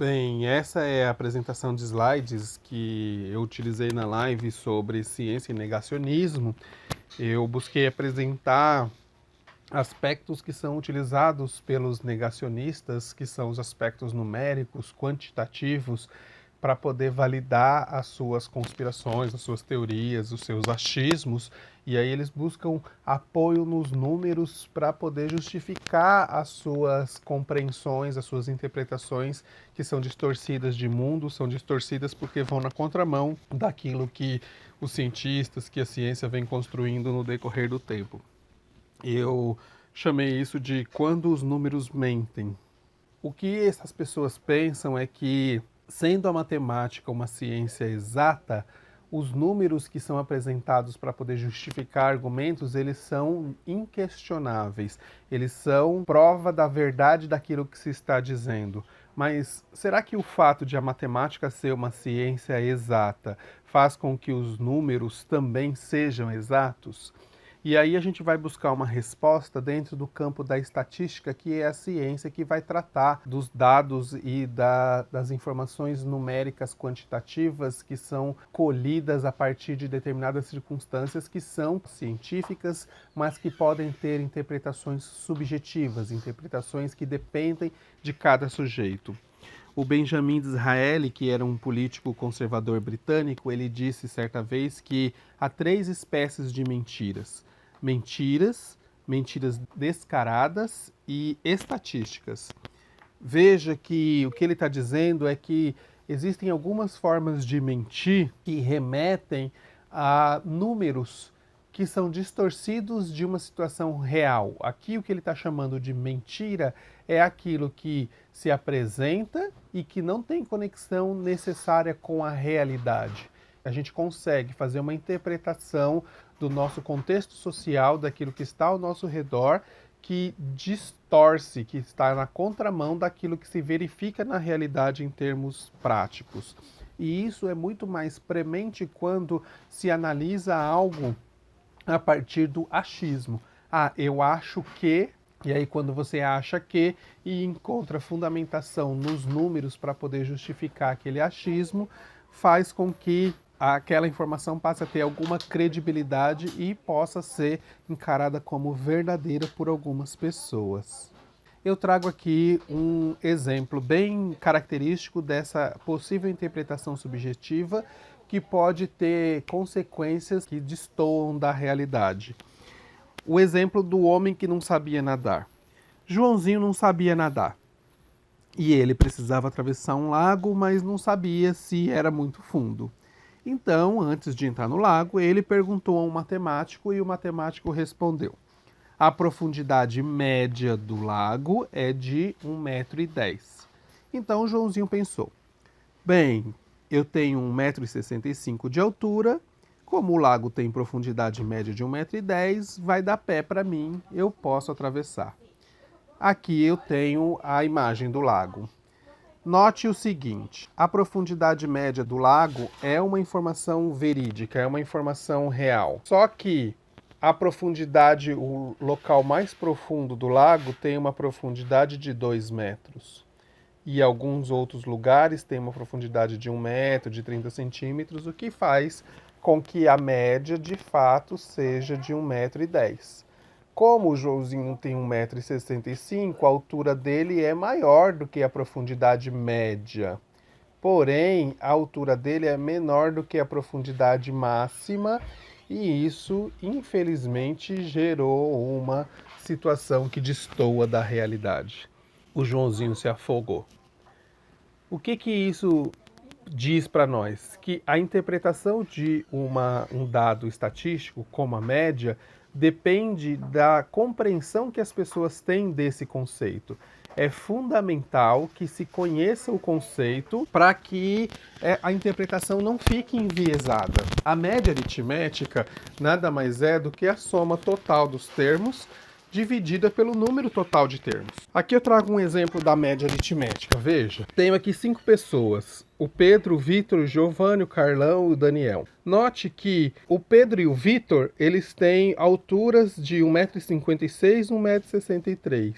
Bem, essa é a apresentação de slides que eu utilizei na live sobre ciência e negacionismo. Eu busquei apresentar aspectos que são utilizados pelos negacionistas, que são os aspectos numéricos, quantitativos, para poder validar as suas conspirações, as suas teorias, os seus achismos, e aí eles buscam apoio nos números para poder justificar as suas compreensões, as suas interpretações que são distorcidas de mundo, são distorcidas porque vão na contramão daquilo que os cientistas, que a ciência vem construindo no decorrer do tempo. Eu chamei isso de quando os números mentem. O que essas pessoas pensam é que, sendo a matemática uma ciência exata, os números que são apresentados para poder justificar argumentos, eles são inquestionáveis. Eles são prova da verdade daquilo que se está dizendo. Mas será que o fato de a matemática ser uma ciência exata faz com que os números também sejam exatos? E aí a gente vai buscar uma resposta dentro do campo da estatística, que é a ciência que vai tratar dos dados e das informações numéricas quantitativas que são colhidas a partir de determinadas circunstâncias que são científicas, mas que podem ter interpretações subjetivas, interpretações que dependem de cada sujeito. O Benjamin Disraeli, que era um político conservador britânico, ele disse certa vez que há 3 espécies de mentiras. Mentiras descaradas e estatísticas. Veja que o que ele está dizendo é que existem algumas formas de mentir que remetem a números que são distorcidos de uma situação real. Aqui o que ele está chamando de mentira é aquilo que se apresenta e que não tem conexão necessária com a realidade. A gente consegue fazer uma interpretação do nosso contexto social, daquilo que está ao nosso redor, que distorce, que está na contramão daquilo que se verifica na realidade em termos práticos. E isso é muito mais premente quando se analisa algo a partir do achismo. Ah, eu acho que... E aí, quando você acha que e encontra fundamentação nos números para poder justificar aquele achismo, faz com que aquela informação passe a ter alguma credibilidade e possa ser encarada como verdadeira por algumas pessoas. Eu trago aqui um exemplo bem característico dessa possível interpretação subjetiva que pode ter consequências que destoam da realidade. O exemplo do homem que não sabia nadar. Joãozinho não sabia nadar. E ele precisava atravessar um lago, mas não sabia se era muito fundo. Então, antes de entrar no lago, ele perguntou a um matemático e o matemático respondeu: a profundidade média do lago é de 1,10 m. Então, o Joãozinho pensou: bem, eu tenho 1,65 m de altura, como o lago tem profundidade média de 1,10 m, vai dar pé para mim, eu posso atravessar. Aqui eu tenho a imagem do lago. Note o seguinte: a profundidade média do lago é uma informação verídica, é uma informação real. Só que a profundidade, o local mais profundo do lago tem uma profundidade de 2 metros. E alguns outros lugares têm uma profundidade de 1 metro, de 30 centímetros, o que faz com que a média de fato seja de 1,10 m. Como o Joãozinho tem 1,65 m, a altura dele é maior do que a profundidade média. Porém, a altura dele é menor do que a profundidade máxima e isso, infelizmente, gerou uma situação que destoa da realidade. O Joãozinho se afogou. O que isso diz para nós? Que a interpretação de um dado estatístico, como a média, depende da compreensão que as pessoas têm desse conceito. É fundamental que se conheça o conceito para que a interpretação não fique enviesada. A média aritmética nada mais é do que a soma total dos termos dividida pelo número total de termos. Aqui eu trago um exemplo da média aritmética. Veja, tenho aqui 5 pessoas: o Pedro, o Vitor, o Giovanni, o Carlão e o Daniel. Note que o Pedro e o Vitor, eles têm alturas de 1,56 m e 1,63 m.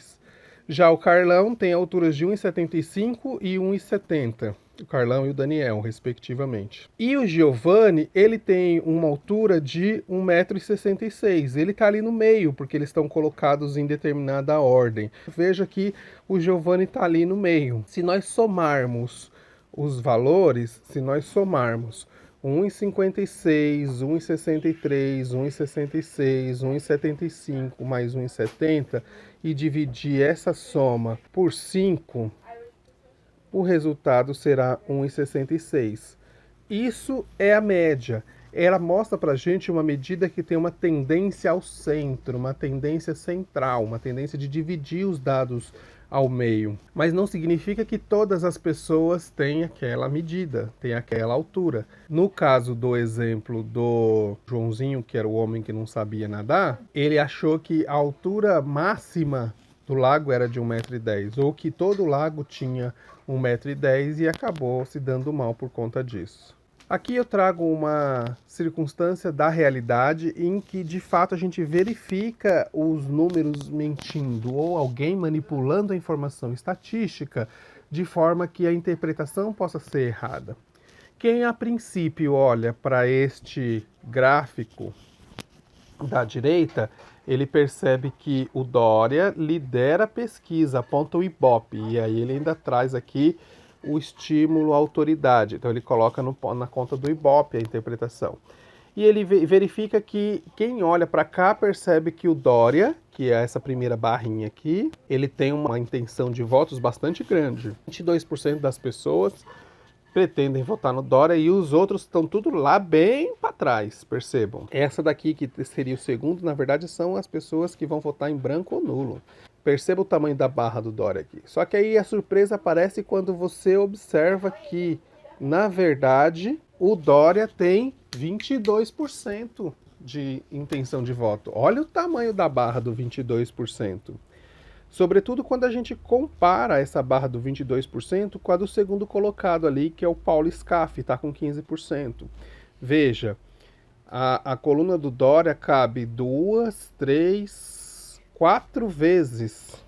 Já o Carlão tem alturas de 1,75 e 1,70. O Carlão e o Daniel, respectivamente. E o Giovanni, ele tem uma altura de 1,66 m. Ele está ali no meio, porque eles estão colocados em determinada ordem. Veja que o Giovanni está ali no meio. Se nós somarmos os valores, se nós somarmos 1,56, 1,63, 1,66, 1,75 mais 1,70 e dividir essa soma por 5, o resultado será 1,66. Isso é a média. Ela mostra para a gente uma medida que tem uma tendência ao centro, uma tendência central, uma tendência de dividir os dados ao meio. Mas não significa que todas as pessoas têm aquela medida, têm aquela altura. No caso do exemplo do Joãozinho, que era o homem que não sabia nadar, ele achou que a altura máxima do lago era de 1,10 m, ou que todo o lago tinha 1,10 m e acabou se dando mal por conta disso. Aqui eu trago uma circunstância da realidade em que, de fato, a gente verifica os números mentindo ou alguém manipulando a informação estatística de forma que a interpretação possa ser errada. Quem, a princípio, olha para este gráfico da direita, ele percebe que o Dória lidera a pesquisa, aponta o Ibope, e aí ele ainda traz aqui o estímulo à autoridade. Então ele coloca na conta do Ibope a interpretação. E ele verifica que quem olha para cá percebe que o Dória, que é essa primeira barrinha aqui, ele tem uma intenção de votos bastante grande. 22% das pessoas pretendem votar no Dória e os outros estão tudo lá bem para trás, percebam. Essa daqui, que seria o segundo, na verdade são as pessoas que vão votar em branco ou nulo. Perceba o tamanho da barra do Dória aqui. Só que aí a surpresa aparece quando você observa que, na verdade, o Dória tem 22% de intenção de voto. Olha o tamanho da barra do 22%. Sobretudo quando a gente compara essa barra do 22% com a do segundo colocado ali, que é o Paulo Scaff, está com 15%. Veja, a coluna do Dória cabe 2, 3, 4 vezes,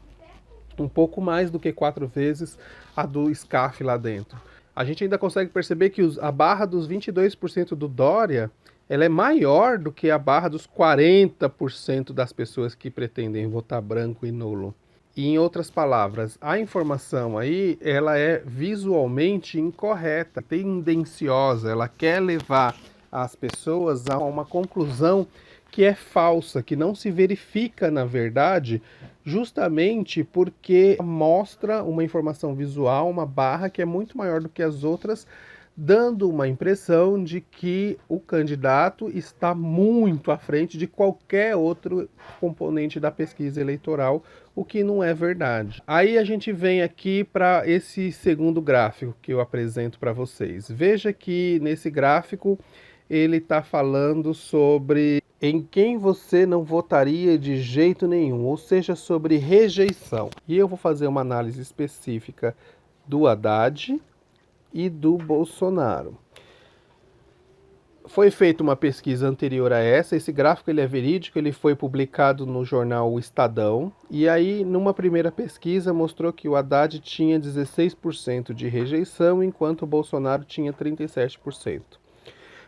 um pouco mais do que 4 vezes a do Scaff lá dentro. A gente ainda consegue perceber que a barra dos 22% do Dória, ela é maior do que a barra dos 40% das pessoas que pretendem votar branco e nulo. E, em outras palavras, a informação aí, ela é visualmente incorreta, tendenciosa, ela quer levar as pessoas a uma conclusão que é falsa, que não se verifica na verdade, justamente porque mostra uma informação visual, uma barra que é muito maior do que as outras, dando uma impressão de que o candidato está muito à frente de qualquer outro componente da pesquisa eleitoral, o que não é verdade. Aí a gente vem aqui para esse segundo gráfico que eu apresento para vocês. Veja que nesse gráfico ele está falando sobre em quem você não votaria de jeito nenhum, ou seja, sobre rejeição. E eu vou fazer uma análise específica do Haddad e do Bolsonaro. Foi feita uma pesquisa anterior a essa, esse gráfico ele é verídico, ele foi publicado no jornal O Estadão, e aí numa primeira pesquisa mostrou que o Haddad tinha 16% de rejeição, enquanto o Bolsonaro tinha 37%.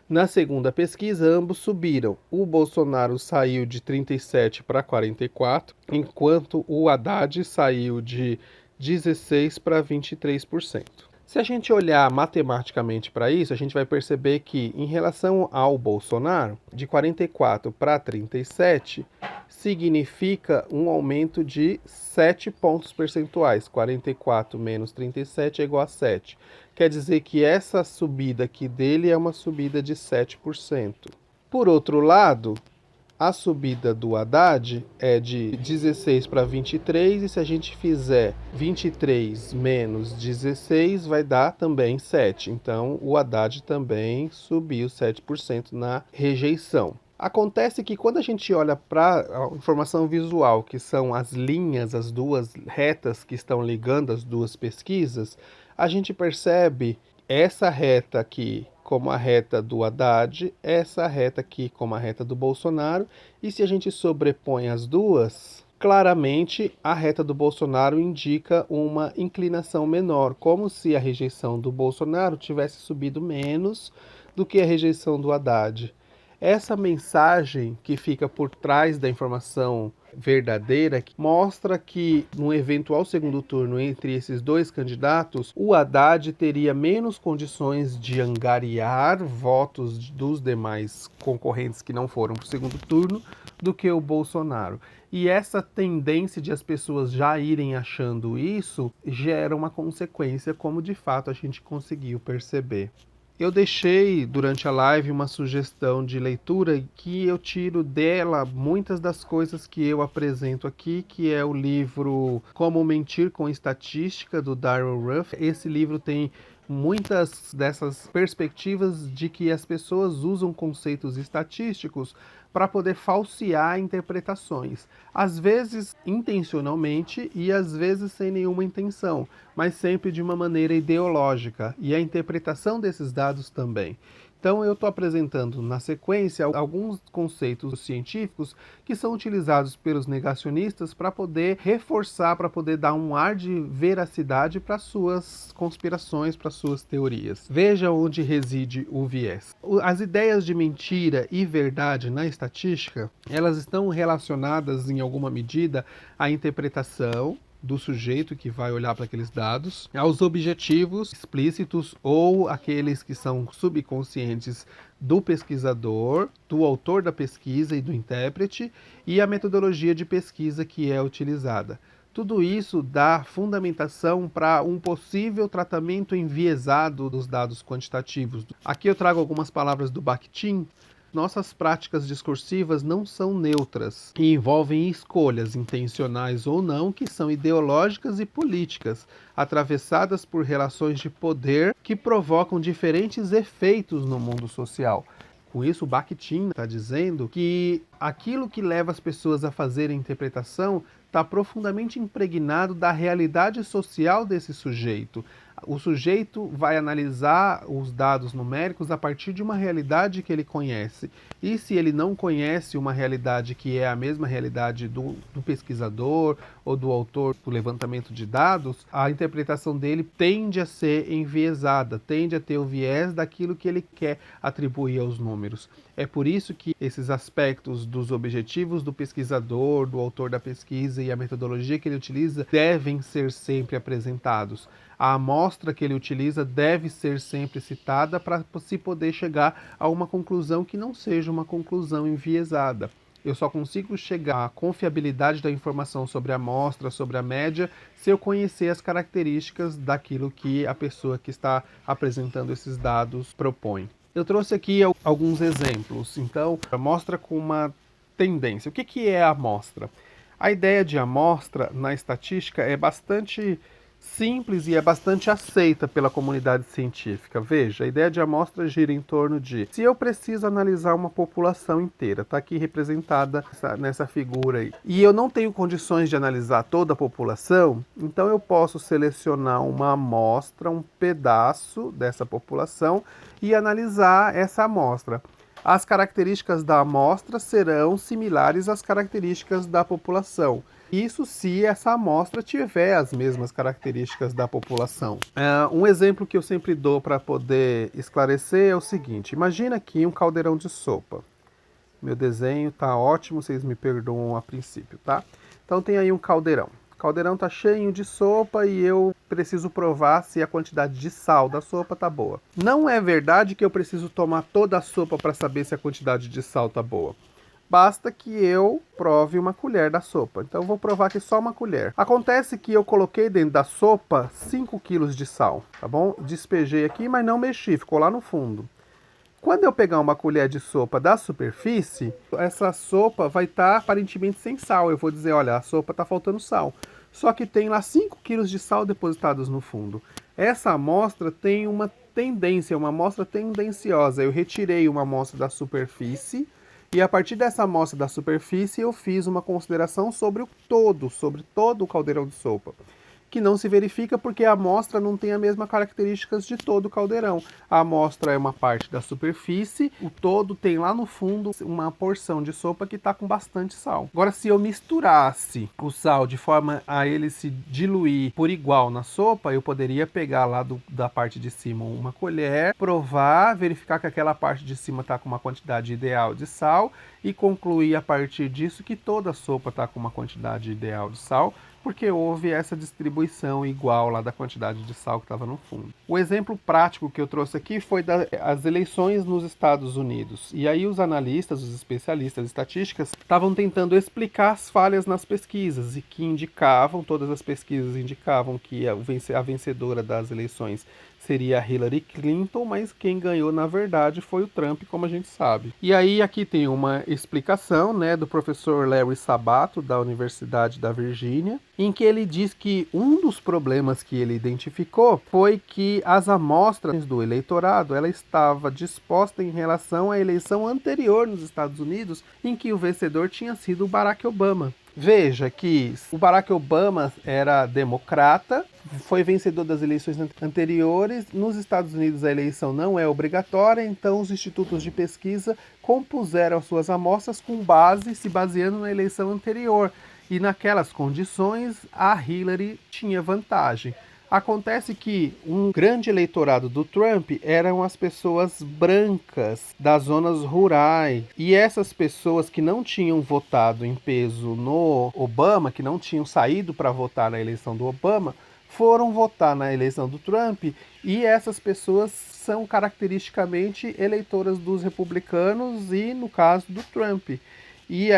Na segunda pesquisa, ambos subiram. O Bolsonaro saiu de 37 para 44, enquanto o Haddad saiu de 16 para 23%. Se a gente olhar matematicamente para isso, a gente vai perceber que, em relação ao Bolsonaro, de 44 para 37, significa um aumento de 7 pontos percentuais. 44 menos 37 é igual a 7. Quer dizer que essa subida aqui dele é uma subida de 7%. Por outro lado, a subida do Haddad é de 16 para 23, e se a gente fizer 23 menos 16, vai dar também 7. Então, o Haddad também subiu 7% na rejeição. Acontece que quando a gente olha para a informação visual, que são as linhas, as duas retas que estão ligando as duas pesquisas, a gente percebe essa reta aqui como a reta do Haddad, essa reta aqui como a reta do Bolsonaro, e se a gente sobrepõe as duas, Claramente, a reta do Bolsonaro indica uma inclinação menor, como se a rejeição do Bolsonaro tivesse subido menos do que a rejeição do Haddad. Essa mensagem que fica por trás da informação verdadeira mostra que, num eventual segundo turno entre esses dois candidatos, o Haddad teria menos condições de angariar votos dos demais concorrentes que não foram para o segundo turno do que o Bolsonaro. E essa tendência de as pessoas já irem achando isso gera uma consequência, como de fato a gente conseguiu perceber. Eu deixei durante a live uma sugestão de leitura que eu tiro dela muitas das coisas que eu apresento aqui, que é o livro Como Mentir com Estatística, do Darrell Ruff. Esse livro tem muitas dessas perspectivas de que as pessoas usam conceitos estatísticos para poder falsear interpretações, às vezes intencionalmente e às vezes sem nenhuma intenção, mas sempre de uma maneira ideológica, e a interpretação desses dados também. Então eu estou apresentando na sequência alguns conceitos científicos que são utilizados pelos negacionistas para poder reforçar, para poder dar um ar de veracidade para suas conspirações, para suas teorias. Veja onde reside o viés. As ideias de mentira e verdade na estatística, elas estão relacionadas em alguma medida à interpretação do sujeito que vai olhar para aqueles dados, aos objetivos explícitos ou aqueles que são subconscientes do pesquisador, do autor da pesquisa e do intérprete, e a metodologia de pesquisa que é utilizada. Tudo isso dá fundamentação para um possível tratamento enviesado dos dados quantitativos. Aqui eu trago algumas palavras do Bakhtin. Nossas práticas discursivas não são neutras e envolvem escolhas, intencionais ou não, que são ideológicas e políticas, atravessadas por relações de poder que provocam diferentes efeitos no mundo social. Com isso, Bakhtin está dizendo que aquilo que leva as pessoas a fazerem interpretação está profundamente impregnado da realidade social desse sujeito. O sujeito vai analisar os dados numéricos a partir de uma realidade que ele conhece. E se ele não conhece uma realidade que é a mesma realidade do pesquisador ou do autor do levantamento de dados, a interpretação dele tende a ser enviesada, tende a ter o viés daquilo que ele quer atribuir aos números. É por isso que esses aspectos dos objetivos do pesquisador, do autor da pesquisa e a metodologia que ele utiliza devem ser sempre apresentados. A amostra que ele utiliza deve ser sempre citada para se poder chegar a uma conclusão que não seja uma conclusão enviesada. Eu só consigo chegar à confiabilidade da informação sobre a amostra, sobre a média, se eu conhecer as características daquilo que a pessoa que está apresentando esses dados propõe. Eu trouxe aqui alguns exemplos. Então, a amostra com uma tendência. O que é a amostra? A ideia de amostra na estatística é bastante simples e é bastante aceita pela comunidade científica. Veja, a ideia de amostra gira em torno de: se eu preciso analisar uma população inteira, está aqui representada nessa figura aí, e eu não tenho condições de analisar toda a população, então eu posso selecionar uma amostra, um pedaço dessa população e analisar essa amostra. As características da amostra serão similares às características da população. Isso se essa amostra tiver as mesmas características da população. Um exemplo que eu sempre dou para poder esclarecer é o seguinte: imagina aqui um caldeirão de sopa. Meu desenho está ótimo, vocês me perdoam a princípio, tá? Então tem aí um caldeirão. O caldeirão está cheio de sopa e eu preciso provar se a quantidade de sal da sopa está boa. Não é verdade que eu preciso tomar toda a sopa para saber se a quantidade de sal está boa. Basta que eu prove uma colher da sopa. Então eu vou provar que só uma colher. Acontece que eu coloquei dentro da sopa 5 kg de sal, tá bom? Despejei aqui, mas não mexi, ficou lá no fundo. Quando eu pegar uma colher de sopa da superfície, essa sopa vai estar aparentemente sem sal. Eu vou dizer, olha, a sopa está faltando sal. Só que tem lá 5 kg de sal depositados no fundo. Essa amostra tem uma tendência, uma amostra tendenciosa. Eu retirei uma amostra da superfície e a partir dessa amostra da superfície eu fiz uma consideração sobre todo o caldeirão de sopa. que não se verifica porque a amostra não tem as mesmas características de todo o caldeirão. A amostra é uma parte da superfície, o todo tem lá no fundo uma porção de sopa que está com bastante sal. Agora, se eu misturasse o sal de forma a ele se diluir por igual na sopa, eu poderia pegar lá da parte de cima uma colher, provar, verificar que aquela parte de cima está com uma quantidade ideal de sal e concluir a partir disso que toda a sopa está com uma quantidade ideal de sal, porque houve essa distribuição igual lá da quantidade de sal que estava no fundo. O exemplo prático que eu trouxe aqui foi das eleições nos Estados Unidos. E aí os analistas, os especialistas de estatísticas, estavam tentando explicar as falhas nas pesquisas e que indicavam, todas as pesquisas indicavam que a vencedora das eleições seria a Hillary Clinton, mas quem ganhou na verdade foi o Trump, como a gente sabe. E aí aqui tem uma explicação, né, do professor Larry Sabato, da Universidade da Virgínia, em que ele diz que um dos problemas que ele identificou foi que as amostras do eleitorado ela estava disposta em relação à eleição anterior nos Estados Unidos, em que o vencedor tinha sido o Barack Obama. Veja que o Barack Obama era democrata, foi vencedor das eleições anteriores. Nos Estados Unidos a eleição não é obrigatória, então os institutos de pesquisa compuseram suas amostras se baseando na eleição anterior. E naquelas condições a Hillary tinha vantagem. Acontece que um grande eleitorado do Trump eram as pessoas brancas das zonas rurais. E essas pessoas que não tinham votado em peso no Obama, que não tinham saído para votar na eleição do Obama, foram votar na eleição do Trump, e essas pessoas são caracteristicamente eleitoras dos republicanos e, no caso, do Trump. E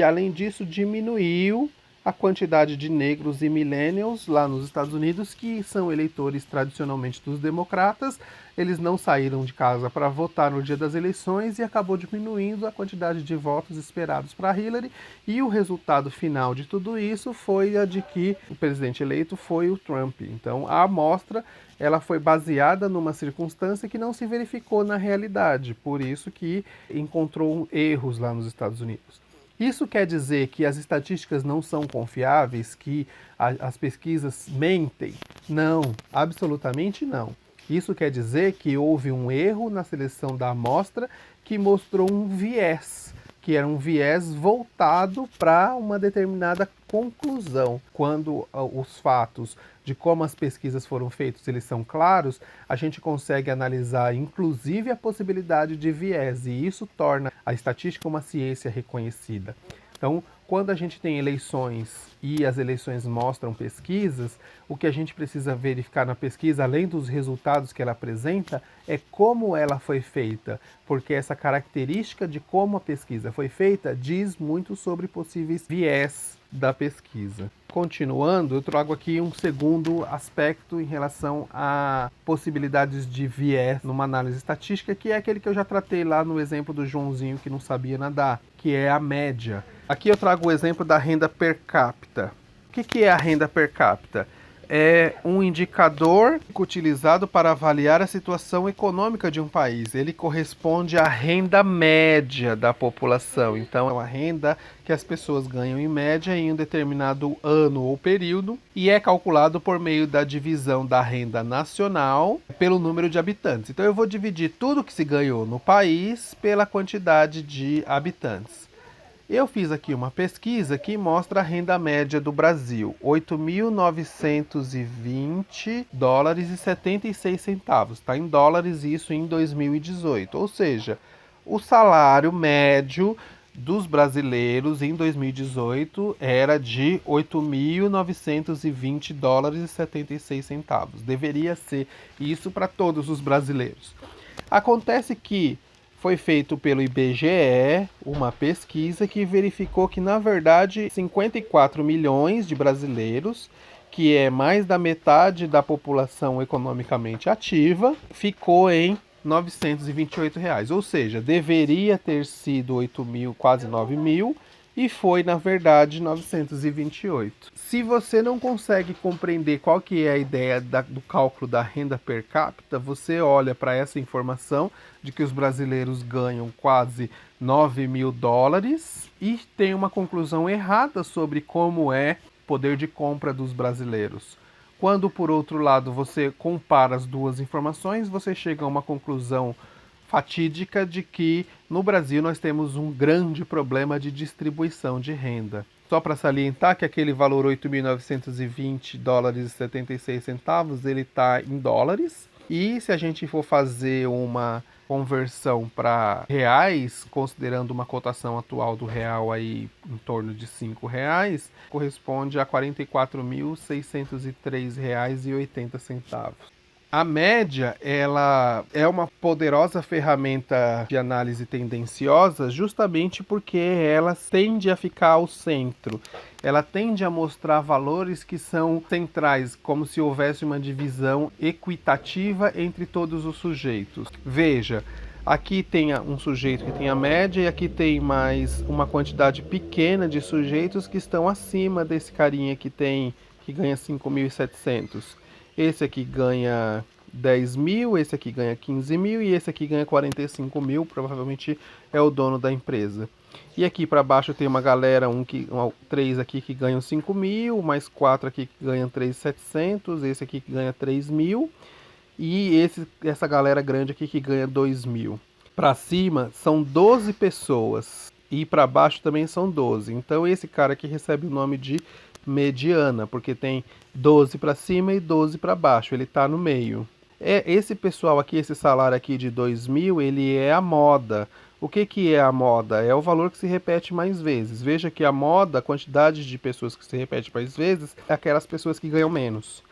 além disso, diminuiu a quantidade de negros e millennials lá nos Estados Unidos, que são eleitores tradicionalmente dos democratas. Eles não saíram de casa para votar no dia das eleições e acabou diminuindo a quantidade de votos esperados para Hillary. E o resultado final de tudo isso foi a de que o presidente eleito foi o Trump. Então a amostra ela foi baseada numa circunstância que não se verificou na realidade, por isso que encontrou erros lá nos Estados Unidos. Isso quer dizer que as estatísticas não são confiáveis, que as pesquisas mentem? Não, absolutamente não. Isso quer dizer que houve um erro na seleção da amostra que mostrou um viés, que era um viés voltado para uma determinada conclusão. Quando os fatos de como as pesquisas foram feitas, eles são claros, a gente consegue analisar inclusive a possibilidade de viés, e isso torna a estatística uma ciência reconhecida. Então, quando a gente tem eleições e as eleições mostram pesquisas, o que a gente precisa verificar na pesquisa, além dos resultados que ela apresenta, é como ela foi feita, porque essa característica de como a pesquisa foi feita diz muito sobre possíveis viés da pesquisa. Continuando, eu trago aqui um segundo aspecto em relação a possibilidades de viés numa análise estatística, que é aquele que eu já tratei lá no exemplo do Joãozinho que não sabia nadar, que é a média. Aqui eu trago o exemplo da renda per capita. O que é a renda per capita? É um indicador utilizado para avaliar a situação econômica de um país. Ele corresponde à renda média da população. Então, é uma renda que as pessoas ganham em média em um determinado ano ou período, e é calculado por meio da divisão da renda nacional pelo número de habitantes. Então, eu vou dividir tudo que se ganhou no país pela quantidade de habitantes. Eu fiz aqui uma pesquisa que mostra a renda média do Brasil, 8.920 dólares e 76 centavos. Está em dólares isso em 2018. Ou seja, o salário médio dos brasileiros em 2018 era de 8.920 dólares e 76 centavos. Deveria ser isso para todos os brasileiros. Acontece que foi feito pelo IBGE uma pesquisa que verificou que, na verdade, 54 milhões de brasileiros, que é mais da metade da população economicamente ativa, ficou em R$ 928. Ou seja, deveria ter sido 8 mil, quase 9 mil, e foi, na verdade, 928. Se você não consegue compreender qual que é a ideia do cálculo da renda per capita, você olha para essa informação de que os brasileiros ganham quase 9 mil dólares e tem uma conclusão errada sobre como é o poder de compra dos brasileiros. Quando, por outro lado, você compara as duas informações, você chega a uma conclusão fatídica de que no Brasil nós temos um grande problema de distribuição de renda. Só para salientar que aquele valor 8.920 dólares e 76 centavos, ele está em dólares. E se a gente for fazer uma conversão para reais, considerando uma cotação atual do real aí em torno de R$ 5, corresponde a R$ 44.603,80. A média, ela é uma poderosa ferramenta de análise tendenciosa justamente porque ela tende a ficar ao centro. Ela tende a mostrar valores que são centrais, como se houvesse uma divisão equitativa entre todos os sujeitos. Veja, aqui tem um sujeito que tem a média e aqui tem mais uma quantidade pequena de sujeitos que estão acima desse carinha que ganha 5.700. Esse aqui ganha 10 mil, esse aqui ganha 15 mil e esse aqui ganha 45 mil, provavelmente é o dono da empresa. E aqui para baixo tem uma galera, três aqui que ganham 5 mil, mais 4 aqui que ganham 3.700, esse aqui que ganha 3 mil e essa galera grande aqui que ganha 2 mil. Para cima são 12 pessoas e para baixo também são 12. Então esse cara aqui recebe o nome de mediana, porque tem 12 para cima e 12 para baixo, ele está no meio. Esse pessoal aqui, esse salário aqui de 2 mil, ele é a moda. O que é a moda? É o valor que se repete mais vezes. Veja que a moda, a quantidade de pessoas que se repete mais vezes, é aquelas pessoas que ganham menos.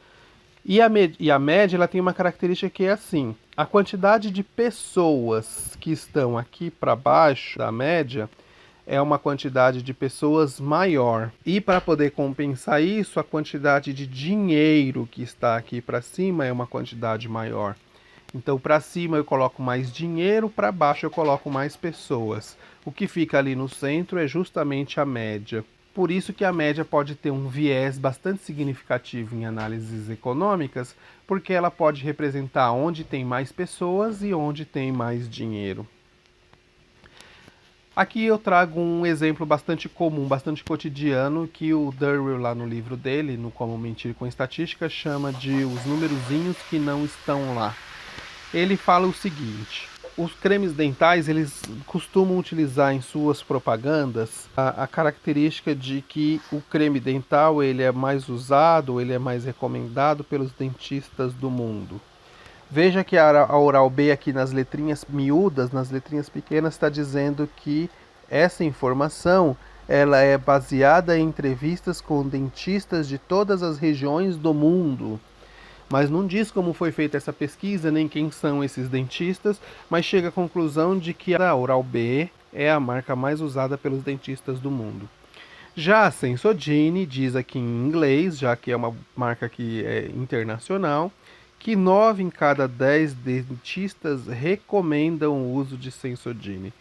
E a média, ela tem uma característica que é assim: a quantidade de pessoas que estão aqui para baixo da média é uma quantidade de pessoas maior. E para poder compensar isso, a quantidade de dinheiro que está aqui para cima é uma quantidade maior. Então, para cima eu coloco mais dinheiro, para baixo eu coloco mais pessoas. O que fica ali no centro é justamente a média. Por isso que a média pode ter um viés bastante significativo em análises econômicas, porque ela pode representar onde tem mais pessoas e onde tem mais dinheiro. Aqui eu trago um exemplo bastante comum, bastante cotidiano, que o Durrell, lá no livro dele, no Como Mentir com Estatística, chama de os numerozinhos que não estão lá. Ele fala o seguinte: os cremes dentais, eles costumam utilizar em suas propagandas a característica de que o creme dental ele é mais usado, ele é mais recomendado pelos dentistas do mundo. Veja que a Oral-B aqui nas letrinhas miúdas, nas letrinhas pequenas, está dizendo que essa informação ela é baseada em entrevistas com dentistas de todas as regiões do mundo. Mas não diz como foi feita essa pesquisa, nem quem são esses dentistas, mas chega à conclusão de que a Oral-B é a marca mais usada pelos dentistas do mundo. Já a Sensodyne diz aqui em inglês, já que é uma marca que é internacional, que 9 em cada 10 dentistas recomendam o uso de Sensodyne.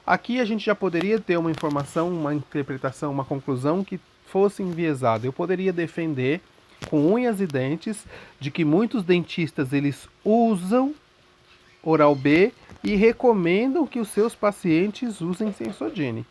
Aqui a gente já poderia ter uma informação, uma interpretação, uma conclusão que fosse enviesada. Eu poderia defender com unhas e dentes de que muitos dentistas eles usam Oral-B e recomendam que os seus pacientes usem Sensodyne.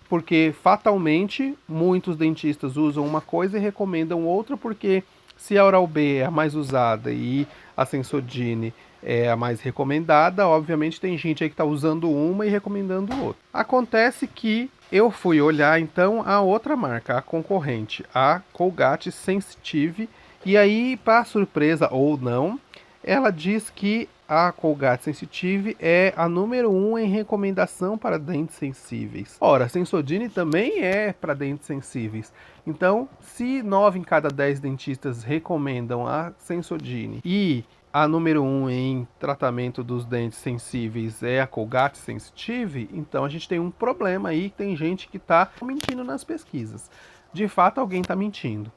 Porque fatalmente muitos dentistas usam uma coisa e recomendam outra, porque se a Oral-B é a mais usada e a Sensodyne é a mais recomendada, obviamente tem gente aí que está usando uma e recomendando outra. Acontece que eu fui olhar então a outra marca, a concorrente, a Colgate Sensitive, e aí, para surpresa ou não, ela diz que a Colgate Sensitive é a número 1 em recomendação para dentes sensíveis. Ora, a Sensodyne também é para dentes sensíveis. Então, se 9 em cada 10 dentistas recomendam a Sensodyne e a número 1 em tratamento dos dentes sensíveis é a Colgate Sensitive, então a gente tem um problema aí, tem gente que está mentindo nas pesquisas. De fato, alguém está mentindo.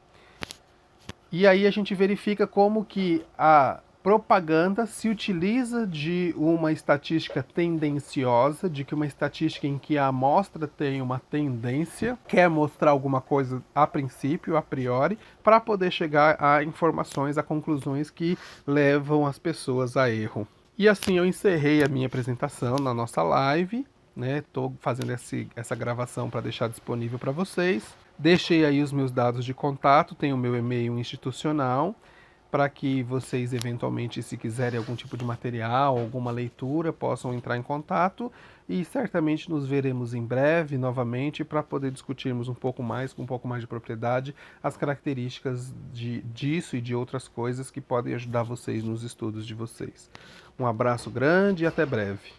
E aí a gente verifica como que a propaganda se utiliza de uma estatística tendenciosa, de que uma estatística em que a amostra tem uma tendência, quer mostrar alguma coisa a princípio, a priori, para poder chegar a informações, a conclusões que levam as pessoas a erro. E assim eu encerrei a minha apresentação na nossa live, né? Estou fazendo essa gravação para deixar disponível para vocês. Deixei aí os meus dados de contato, tem o meu e-mail institucional. para que vocês eventualmente, se quiserem algum tipo de material, alguma leitura, possam entrar em contato e certamente nos veremos em breve novamente para poder discutirmos um pouco mais, com um pouco mais de propriedade, as características disso e de outras coisas que podem ajudar vocês nos estudos de vocês. Um abraço grande e até breve.